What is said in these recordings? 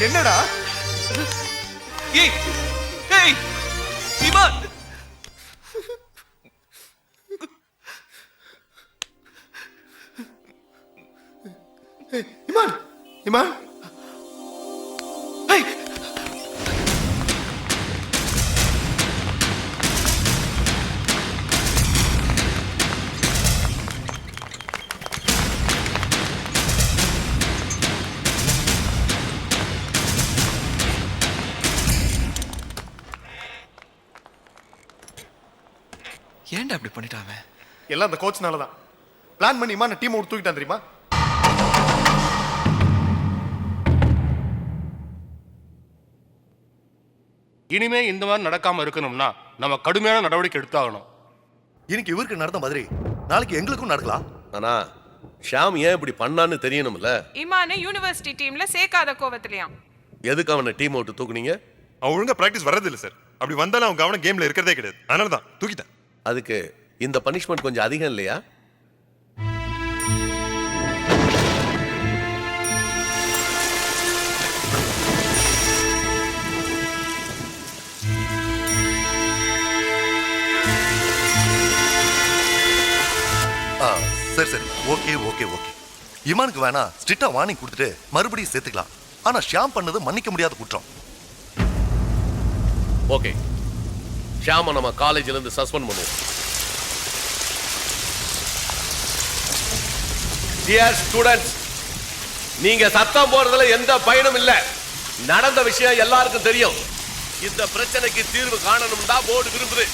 என்னடா இமான் இமான் இமான் ஏன்டா அப்படி பண்ணிட்டாங்க? எல்லாம் அந்த கோச்னால தான். பிளான் பண்ணி இமான டீம் விட்டு தூக்கிட்டான் தெரியுமா? இனிமே இந்த மாதிரி நடக்காம இருக்கணும்னா நம்ம கடுமையான நடவடிக்கை எடுத்தாகணும். இன்னைக்கு இவருக்கு நடந்த மாதிரி நாளைக்கு எங்களுக்கும் நடக்கலாம். ஆனா ஷாம் ஏன் இப்படி பண்ணான்னு தெரியணும்ல. இமானே யூனிவர்சிட்டி டீம்ல சேர்க்காத கோவத்திலையா? எதுக்கு அவனை டீம் விட்டு தூக்குனீங்க? அவன் ஒழுங்கா பிராக்டிஸ் வர்றது இல்ல சார். அப்படி வந்தாலும் அவன் கவனம் கேம்ல இருக்கிறதே கிடையாது. அதனால தான் தூக்கிட்டேன். அதுக்கு இந்த பனிஷ்மெண்ட் கொஞ்சம் அதிகம் இல்லையா? சரி சரி, ஓகே ஓகே ஓகே. இமானுக்கு வேணா ஸ்ட்ரிக்டா வார்னிங் கொடுத்துட்டு மறுபடியும் சேர்த்துக்கலாம். ஆனா ஷியாம் பண்ணது மன்னிக்க முடியாத குற்றம். ஓகே, ஷியாம நம்ம காலேஜ்ல இருந்து சஸ்பெண்ட் பண்ணுவோம். டியர் ஸ்டூடண்ட்ஸ், நீங்க சத்தம் போடுறதுல எந்த பயனும் இல்ல. நடந்த விஷயம் எல்லாருக்கும் தெரியும். இந்த பிரச்சனைக்கு தீர்வு காணணும் தான் போர்டு விரும்புது.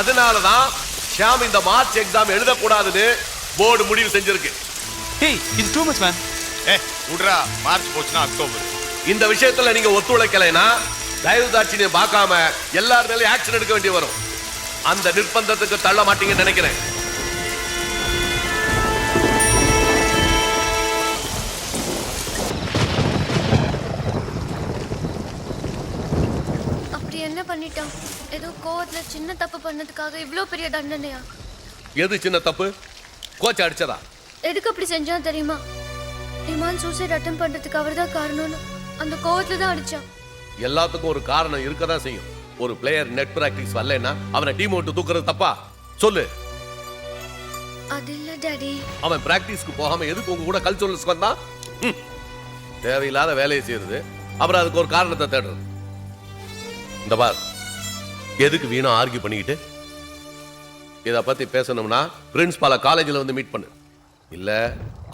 அதனாலதான் ஷியாம் இந்த மார்ச் எக்ஸாம் எழுதக்கூடாதுன்னு போர்டு முடிவு செஞ்சிருக்கு. ஹேய், இது டூ மச் மேன். விடுறா, மார்ச் போச்சுனா அக்டோபர். இந்த விஷயத்துல நீங்க ஒத்துழைக்கலைன்னா தயவு தாட்சியை பார்க்காம எல்லார் மேலயும் ஆக்ஷன் எடுக்க வேண்டி வரும். அந்த நிர்பந்தத்துக்கு தள்ள மாட்டீங்கன்னு நினைக்கிறேன். அப்படி என்ன பண்ணிட்டான்? ஏதோ கோவத்துல சின்ன தப்பு பண்ணதுக்காக இவ்ளோ பெரிய தண்டனையா? எது சின்ன தப்பு? கோச் அடிச்சதா? எதுக்கு அப்படி செஞ்சான் தெரியுமா? இமான் சூசைட் அட்டெம்ப்ட் பண்றதுக்கு அவர்தான் காரணம்னு அந்த கோவத்துல தான் அடிச்சான். எல்லாத்துக்கும் ஒரு காரணம் இருக்கதான் செய்யும். ஒரு பிளேயர் நெட் பிராக்டிஸ் வரலன்னா அவனை டீம் விட்டு தூக்குறது தப்பா? சொல்லு. அது இல்ல டாடி. அவன் பிராக்டிஸ்க்கு போகாம எதுக்கு உங்க கூட கல்ச்சுரல்ஸ்க்கு வந்தான்? தேவையில்லாத வேலையை செய்யறது, அப்புறம் அதுக்கு ஒரு காரணத்தை தேடுறது. இந்த பார், எதுக்கு வீணா ஆர்கியூ பண்ணிக்கிட்டு? இதை பத்தி பேசணும்னா பிரின்ஸ்பால காலேஜில் வந்து மீட் பண்ணு. இல்ல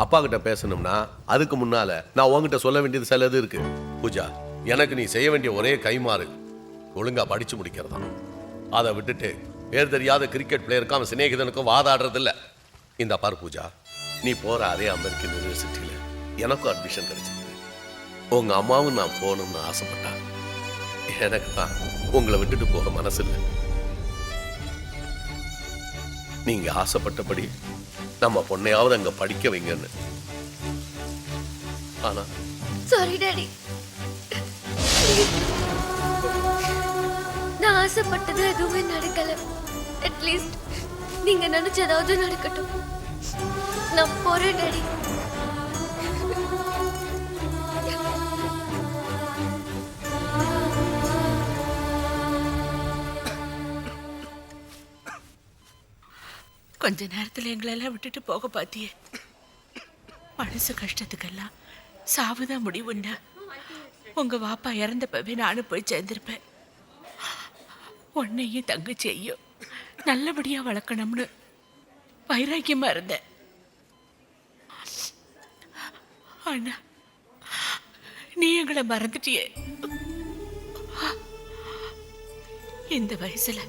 அப்பா கிட்ட பேசணும்னா அதுக்கு முன்னால நான் உங்ககிட்ட சொல்ல வேண்டியது சிலது இருக்கு. பூஜா, எனக்கு நீ செய்ய வேண்டிய ஒரே கைமாறு ஒழுங்கா படிச்சு முடிக்கிறதா. அதை விட்டுட்டு பேர் தெரியாத கிரிக்கெட் பிளேயருக்கும் அவன் சிநேகிதனுக்கும் வாதாடுறது இல்ல. இந்த பார் பூஜா, நீ போற அதே அமெரிக்கன் யூனிவர்சிட்டியில எனக்கும் அட்மிஷன் கிடைச்சது. உங்க அம்மாவும் நான் போகணும்னு ஆசைப்பட்டா. எனக்கு தான் உங்களை விட்டுட்டு போக மனசு இல்லை. நீங்க ஆசைப்பட்டபடி நம்ம பொண்ணையாவது அங்க படிக்க வைங்கன்னு. ஆனா சாரி டாடி. நான் ஆசைப்பட்டது எதுவுமே நடக்கல. அட்லீஸ்ட் நீங்க நினைச்சதாவது நடக்கட்டும். நான் போறேன் டாடி. கொஞ்ச நேரத்தில் எங்களெல்லாம் விட்டுட்டு போக பார்த்தியே. மனசு கஷ்டத்துக்கெல்லாம் சாவுதான் முடிவுன்னா உங்க வாப்பா இறந்தப்பவே நானும் போய் சேர்ந்திருப்பேன். உன்னையும் தங்கச்சியையும் நல்லபடியா வளர்க்கணும்னு வைராக்கியமா இருந்தேன். ஆனா நீ எங்களை மறந்துட்டியே. இந்த வயசுல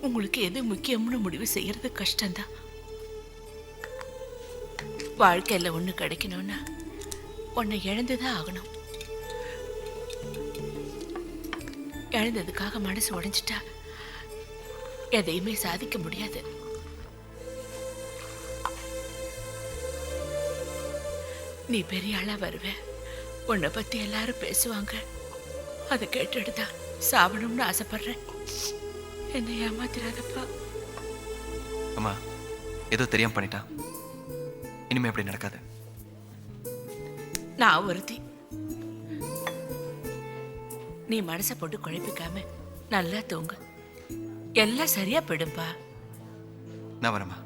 உங்களுக்கு எது முக்கியம்னு முடிவு செய்யறது கஷ்டம்தான். வாழ்க்கையில ஒண்ணு கிடைக்கணும்னா உன்னை இழந்துதான் ஆகணும். இழந்ததுக்காக மனசு உடைஞ்சிட்டா எதையுமே சாதிக்க முடியாது. நீ பெரிய ஆளா வருவ, உன்னை பத்தி எல்லாரும் பேசுவாங்க. அதை கேட்டுட்டுதான் சாவணும்னு ஆசைப்படுறேன். என்னை ஏமாத்திராதப்பா. அம்மா, ஏதோ தெரியாம பண்ணிட்டா. இனிமே அப்படி நடக்காது. நான் ஒருத்தி. நீ மனசை போட்டு குழப்பிக்காம நல்லா தூங்கு. எல்லாம் சரியா போயிடும்பா. நான் வரேம்மா.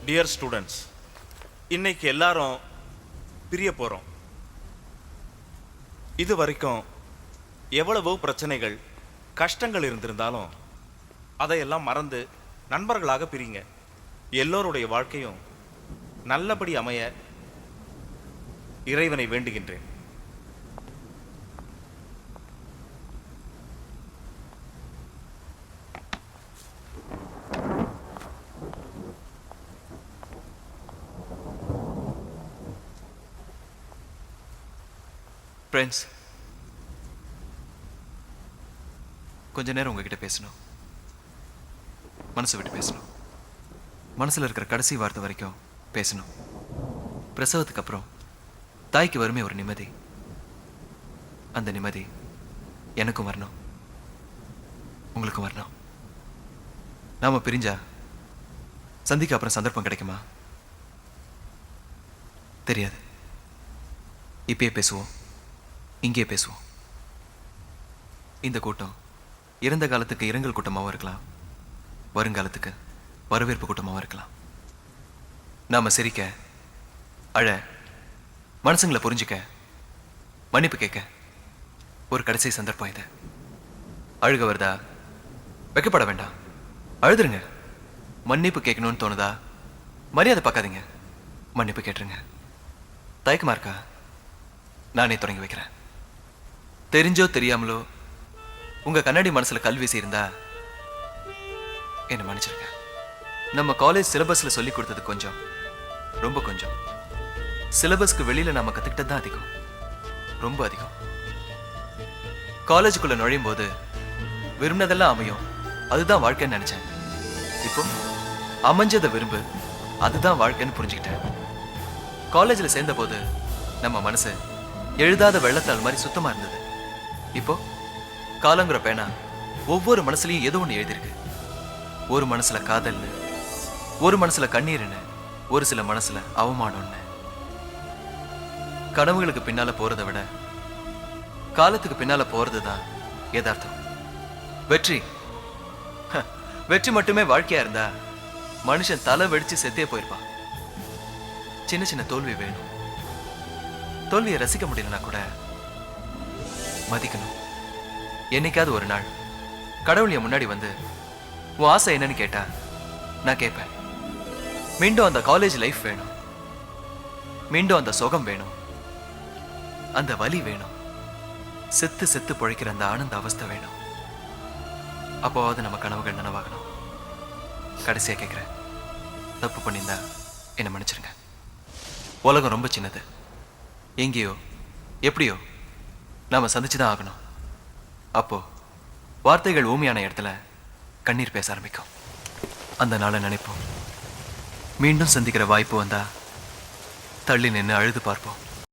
டியர் ஸ்டூடெண்ட்ஸ், இன்னைக்கு எல்லாரும் பிரிய போகிறோம். இது வரைக்கும் எவ்வளவோ பிரச்சனைகள் கஷ்டங்கள் இருந்திருந்தாலும் அதையெல்லாம் மறந்து நண்பர்களாக பிரிங்க. எல்லோருடைய வாழ்க்கையும் நல்லபடி அமைய இறைவனை வேண்டுகின்றேன். ஃப்ரெண்ட்ஸ், கொஞ்ச நேரம் உங்ககிட்ட பேசணும். மனசை விட்டு பேசணும். மனசில் இருக்கிற கடைசி வார்த்தை வரைக்கும் பேசணும். பிரசவத்துக்கு அப்புறம் தாய்க்கு வருமே ஒரு நிம்மதி. அந்த நிம்மதி எனக்கும் வரணும், உங்களுக்கும் வரணும். நாம பிரிஞ்சா சந்திக்க அப்புறம் சந்தர்ப்பம் கிடைக்குமா? தெரியாது. இப்பயே பேசுவோம், இங்கே பேசுவோம். இந்த கூட்டம் இறந்த காலத்துக்கு இரங்கல் கூட்டமாகவும் இருக்கலாம், வருங்காலத்துக்கு வரவேற்பு கூட்டமாகவும் இருக்கலாம். நாம சிரிக்க, அழ, மனசுங்களை புரிஞ்சுக்க, மன்னிப்பு கேட்க ஒரு கடைசி சந்தர்ப்பம் இது. அழுக வருதா? வெக்கப்பட வேண்டாம், அழுதுருங்க. மன்னிப்பு கேட்கணும்னு தோணுதா? மரியாதை பார்க்காதீங்க, மன்னிப்பு கேட்டுருங்க. தயக்கமா இருக்கா? நானே தொடங்கி வைக்கிறேன். தெரிஞ்சோ தெரியாமலோ உங்க கண்ணாடி மனசுல கல் வீசி இருந்தா என்ன மன்னிச்சிருங்க. நம்ம காலேஜ் சிலபஸ்ல சொல்லி கொடுத்தது கொஞ்சம், ரொம்ப கொஞ்சம். சிலபஸ்க்கு வெளியில நாம கத்துக்கிட்டது தான் அதிகம், ரொம்ப அதிகம். காலேஜுக்குள்ள நுழையும் போது விரும்பினதெல்லாம் அமையும், அதுதான் வாழ்க்கைன்னு நினைச்சேன். இப்போ அமைஞ்சதை விரும்பு, அதுதான் வாழ்க்கைன்னு புரிஞ்சுக்கிட்டேன். காலேஜ்ல சேர்ந்த போது நம்ம மனசு எழுதாத வெள்ளத்தாள் மாதிரி சுத்தமா இருந்தது. இப்போ காலங்கிற பேனா ஒவ்வொரு மனசுலயும் ஏதோ ஒன்று எழுதியிருக்கு. ஒரு மனசுல காதல்னு, ஒரு மனசுல கண்ணீர்னு, ஒரு சில மனசுல அவமானம்னு. கனவுகளுக்கு பின்னால போறதை விட காலத்துக்கு பின்னால போறதுதான் யதார்த்தம். வெற்றி வெற்றி மட்டுமே வாழ்க்கையா இருந்தா மனுஷன் தலை வெடிச்சு செத்தே போயிருப்பான். சின்ன சின்ன தோல்வி வேணும். தோல்வியை ரசிக்க முடியலனா கூட மதிக்கணும். என்னைக்காவது ஒரு நாள் கடவுள் என் முன்னாடி வந்து உன் ஆசை என்னன்னு கேட்டா நான் கேட்பேன். மீண்டும் அந்த காலேஜ் லைஃப் வேணும், மீண்டும் அந்த சுகம் வேணும், அந்த வலி வேணும், செத்து செத்து பொழைக்கிற அந்த ஆனந்த அவஸ்தை வேணும். அப்போவாவது நம்ம கனவுகள் நனவாகணும். கடைசியா கேட்கிறேன், தப்பு பண்ணியிருந்தா என்ன மன்னிச்சிருங்க. உலகம் ரொம்ப சின்னது. எங்கேயோ எப்படியோ நாம சந்திச்சுதான் ஆகணும். அப்போ வார்த்தைகள் ஊமையான இடத்துல கண்ணீர் பேச ஆரம்பிக்கும். அந்த நாளை நினைப்போம். மீண்டும் சந்திக்கிற வாய்ப்பு வந்தா தள்ளி நின்று அழுது பார்ப்போம்.